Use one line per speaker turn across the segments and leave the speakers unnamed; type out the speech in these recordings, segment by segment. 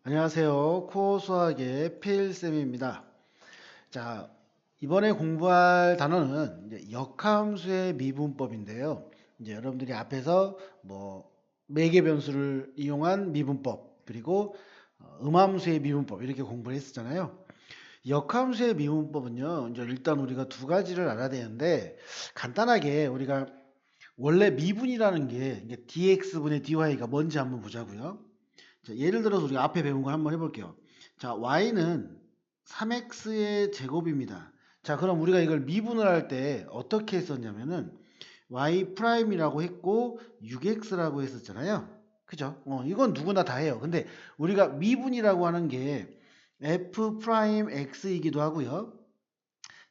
안녕하세요. 코어 수학의 필쌤입니다. 자, 이번에 공부할 단어는 이제 역함수의 미분법인데요. 이제 여러분들이 앞에서 뭐 매개 변수를 이용한 미분법, 그리고 음함수의 미분법 이렇게 공부를 했었잖아요. 역함수의 미분법은요, 이제 일단 우리가 두 가지를 알아야 되는데 간단하게 우리가 원래 미분이라는 게 이게 dx분의 dy가 뭔지 한번 보자고요. 자, 예를 들어서 우리가 앞에 배운 거 한번 해볼게요. 자, y는 3x의 제곱입니다. 자, 그럼 우리가 이걸 미분을 할 때 어떻게 했었냐면은 y 프라임이라고 했고 6x라고 했었잖아요. 그죠? 이건 누구나 다 해요. 근데 우리가 미분이라고 하는 게 f 프라임 x이기도 하고요.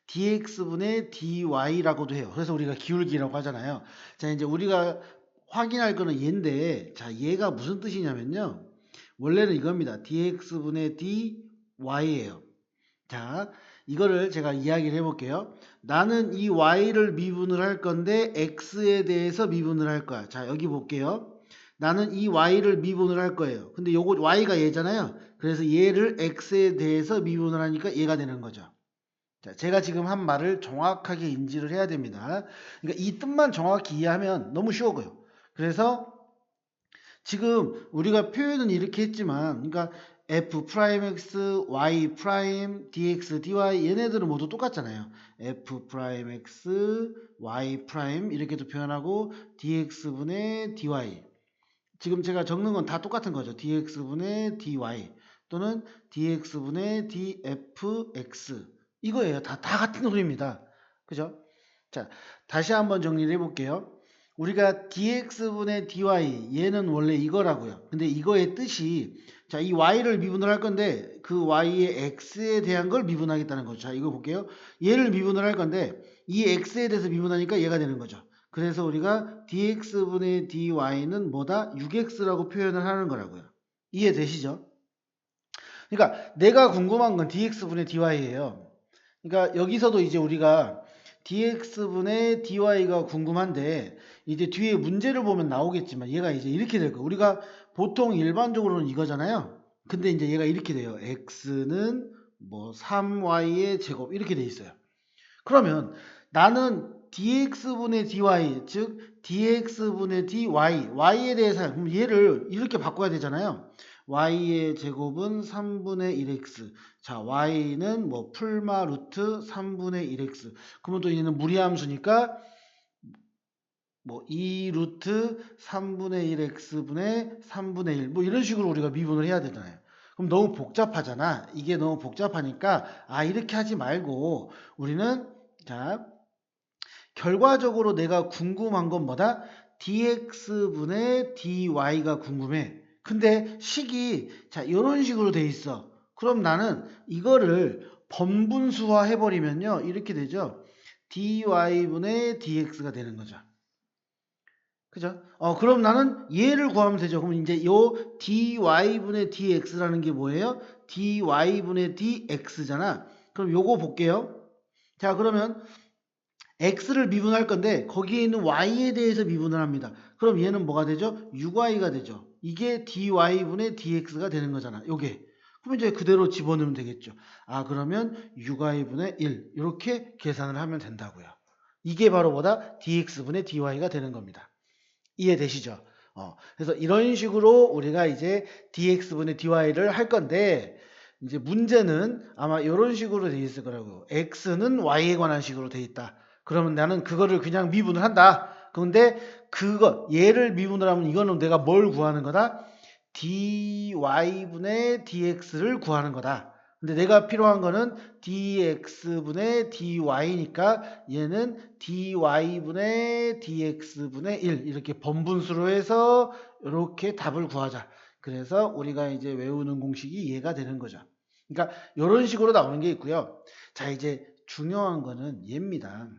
dx분의 dy라고도 해요. 그래서 우리가 기울기라고 하잖아요. 자, 이제 우리가 확인할 거는 얘인데, 자, 얘가 무슨 뜻이냐면요. 원래는 이겁니다. dx분의 dy예요. 자, 이거를 제가 이야기를 해볼게요. 나는 이 y를 미분을 할 건데 x에 대해서 미분을 할 거야. 자, 여기 볼게요. 나는 이 y를 미분을 할 거예요. 근데 요거 y가 얘잖아요. 그래서 얘를 x에 대해서 미분을 하니까 얘가 되는 거죠. 자, 제가 지금 한 말을 정확하게 인지를 해야 됩니다. 그러니까 이 뜻만 정확히 이해하면 너무 쉬워요. 그래서 지금 우리가 표현은 이렇게 했지만, 그러니까 f 프라임 x, y 프라임, dx, dy 얘네들은 모두 똑같잖아요. f 프라임 x, y 프라임 이렇게도 표현하고 dx분의 dy. 지금 제가 적는 건 다 똑같은 거죠. dx분의 dy 또는 dx분의 dfx 이거예요. 다 같은 소리입니다. 그죠? 자, 다시 한번 정리를 해볼게요. 우리가 dx분의 dy 얘는 원래 이거라고요. 근데 이거의 뜻이 자, 이 y를 미분을 할 건데 그 y의 x에 대한 걸 미분하겠다는 거죠. 자, 이거 볼게요. 얘를 미분을 할 건데 이 x에 대해서 미분하니까 얘가 되는 거죠. 그래서 우리가 dx분의 dy는 뭐다? 6x라고 표현을 하는 거라고요. 이해되시죠? 그러니까 내가 궁금한 건 dx분의 dy예요. 그러니까 여기서도 이제 우리가 dx분의 dy가 궁금한데 이제 뒤에 문제를 보면 나오겠지만 얘가 이제 이렇게 될 거예요. 우리가 보통 일반적으로는 이거잖아요. 근데 이제 얘가 이렇게 돼요. x는 뭐 3y의 제곱 이렇게 돼 있어요. 그러면 나는 dx분의 dy 즉 dx분의 dy y에 대해서 그럼 얘를 이렇게 바꿔야 되잖아요. y의 제곱은 3분의 1x 자 y는 뭐 풀마 루트 3분의 1x 그러면 또 얘는 무리함수니까 뭐 2 루트 3분의 1x분의 3분의 1 뭐 이런 식으로 우리가 미분을 해야 되잖아요. 그럼 너무 복잡하잖아. 이게 너무 복잡하니까 이렇게 하지 말고 우리는 자 결과적으로 내가 궁금한 건 뭐다? dx분의 dy가 궁금해. 근데 식이 자 이런 식으로 돼 있어. 그럼 나는 이거를 번분수화 해버리면요. 이렇게 되죠. dy분의 dx가 되는 거죠. 그죠? 그럼 나는 얘를 구하면 되죠. 그럼 이제 요 dy분의 dx라는 게 뭐예요? dy분의 dx잖아. 그럼 요거 볼게요. 자, 그러면 x를 미분할 건데 거기에 있는 y에 대해서 미분을 합니다. 그럼 얘는 뭐가 되죠? 6y가 되죠. 이게 dy분의 dx가 되는 거잖아. 요게. 그럼 이제 그대로 집어넣으면 되겠죠. 그러면 6y분의 1 이렇게 계산을 하면 된다고요. 이게 바로 뭐다? dx분의 dy가 되는 겁니다. 이해되시죠? 그래서 이런 식으로 우리가 이제 dx분의 dy를 할 건데 이제 문제는 아마 이런 식으로 돼 있을 거라고. x는 y에 관한 식으로 돼 있다. 그러면 나는 그거를 그냥 미분을 한다. 그런데 그거 얘를 미분을 하면 이거는 내가 뭘 구하는 거다? dy분의 dx를 구하는 거다. 근데 내가 필요한 거는 dx분의 dy니까 얘는 dy분의 dx분의 1 이렇게 번분수로 해서 이렇게 답을 구하자. 그래서 우리가 이제 외우는 공식이 얘가 되는 거죠. 그러니까 이런 식으로 나오는 게 있고요. 자, 이제 중요한 거는 얘입니다.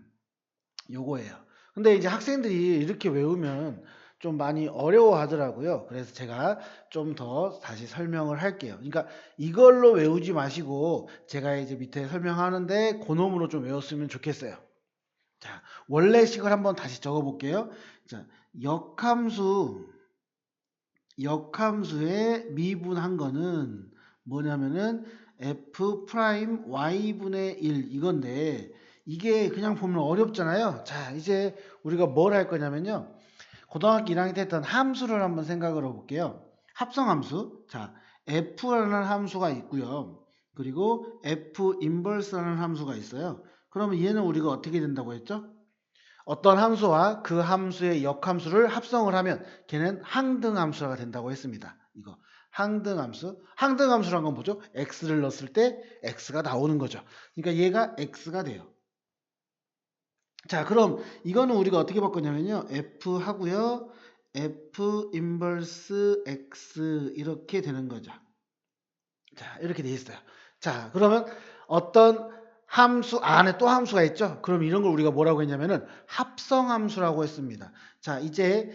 요거예요. 근데 이제 학생들이 이렇게 외우면 좀 많이 어려워 하더라고요. 그래서 제가 좀 더 다시 설명을 할게요. 그러니까 이걸로 외우지 마시고 제가 이제 밑에 설명하는데 그놈으로 좀 외웠으면 좋겠어요. 자, 원래식을 한번 다시 적어 볼게요. 자, 역함수 역함수에 미분한 거는 뭐냐면은 f 프라임 y분의 1 이건데 이게 그냥 보면 어렵잖아요. 자, 이제 우리가 뭘 할 거냐면요. 고등학교 1학년 때 했던 함수를 한번 생각을 해볼게요. 합성함수. 자, f라는 함수가 있고요. 그리고 f 인버스라는 함수가 있어요. 그러면 얘는 우리가 어떻게 된다고 했죠? 어떤 함수와 그 함수의 역함수를 합성을 하면 걔는 항등함수가 된다고 했습니다. 이거 항등함수. 항등함수란 건 뭐죠? x를 넣었을 때 x가 나오는 거죠. 그러니까 얘가 x가 돼요. 자, 그럼 이거는 우리가 어떻게 바꾸냐면요. f 하고요. f 인버스 x 이렇게 되는 거죠. 자, 이렇게 돼 있어요. 자, 그러면 어떤 함수 안에 또 함수가 있죠? 그럼 이런 걸 우리가 뭐라고 했냐면은 합성함수라고 했습니다. 자, 이제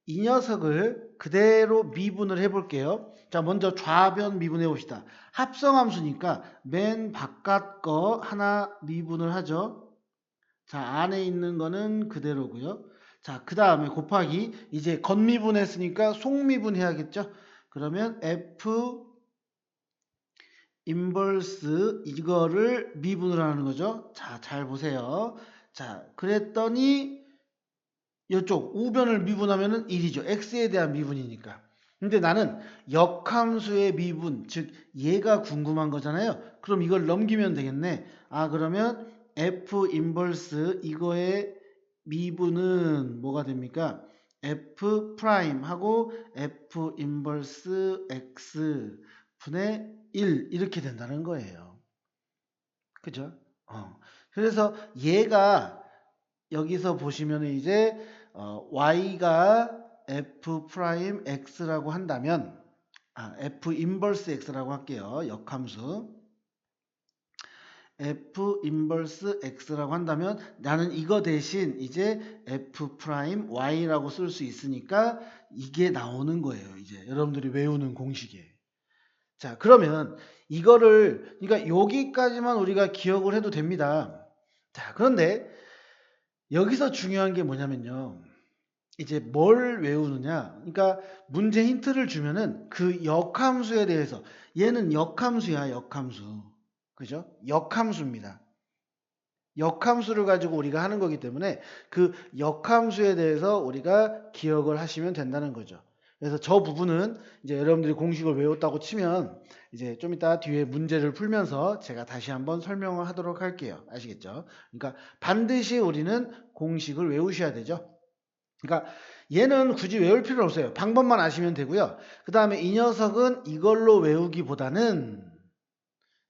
이 녀석을 그대로 미분을 해볼게요. 자, 먼저 좌변 미분해 봅시다. 합성함수니까 맨 바깥 거 하나 미분을 하죠. 자, 안에 있는 거는 그대로고요. 자, 그 다음에 곱하기 이제 겉미분했으니까 속미분 해야겠죠? 그러면 f 인버스 이거를 미분을 하는 거죠. 자, 잘 보세요. 자, 그랬더니 이쪽 우변을 미분하면은 1이죠. x에 대한 미분이니까. 근데 나는 역함수의 미분, 즉 얘가 궁금한 거잖아요. 그럼 이걸 넘기면 되겠네. 아, 그러면 f 인버스 이거의 미분은 뭐가 됩니까? f 프라임 하고 f 인버스 x 분의 1 이렇게 된다는 거예요. 그죠? 그래서 얘가 여기서 보시면 이제 y가 f 프라임 x라고 한다면 f 인버스 x라고 할게요. 역함수 f 인버스 x라고 한다면 나는 이거 대신 이제 f 프라임 y라고 쓸 수 있으니까 이게 나오는 거예요. 이제 여러분들이 외우는 공식에. 자, 그러면 이거를 그러니까 여기까지만 우리가 기억을 해도 됩니다. 자, 그런데 여기서 중요한 게 뭐냐면요. 이제 뭘 외우느냐. 그러니까 문제 힌트를 주면은 그 역함수에 대해서 얘는 역함수야, 역함수. 그죠? 역함수입니다. 역함수를 가지고 우리가 하는 거기 때문에 그 역함수에 대해서 우리가 기억을 하시면 된다는 거죠. 그래서 저 부분은 이제 여러분들이 공식을 외웠다고 치면 이제 좀 이따 뒤에 문제를 풀면서 제가 다시 한번 설명을 하도록 할게요. 아시겠죠? 그러니까 반드시 우리는 공식을 외우셔야 되죠. 그러니까 얘는 굳이 외울 필요 없어요. 방법만 아시면 되고요. 그 다음에 이 녀석은 이걸로 외우기보다는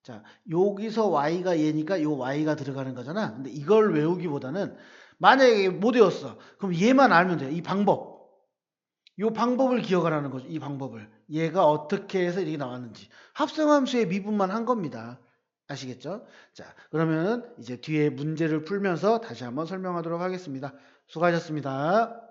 자, 여기서 y가 얘니까 요 y가 들어가는 거잖아. 근데 이걸 외우기보다는 만약에 못 외웠어. 그럼 얘만 알면 돼요. 이 방법. 요 방법을 기억하라는 거죠. 이 방법을. 얘가 어떻게 해서 이렇게 나왔는지. 합성함수의 미분만 한 겁니다. 아시겠죠? 자, 그러면 이제 뒤에 문제를 풀면서 다시 한번 설명하도록 하겠습니다. 수고하셨습니다.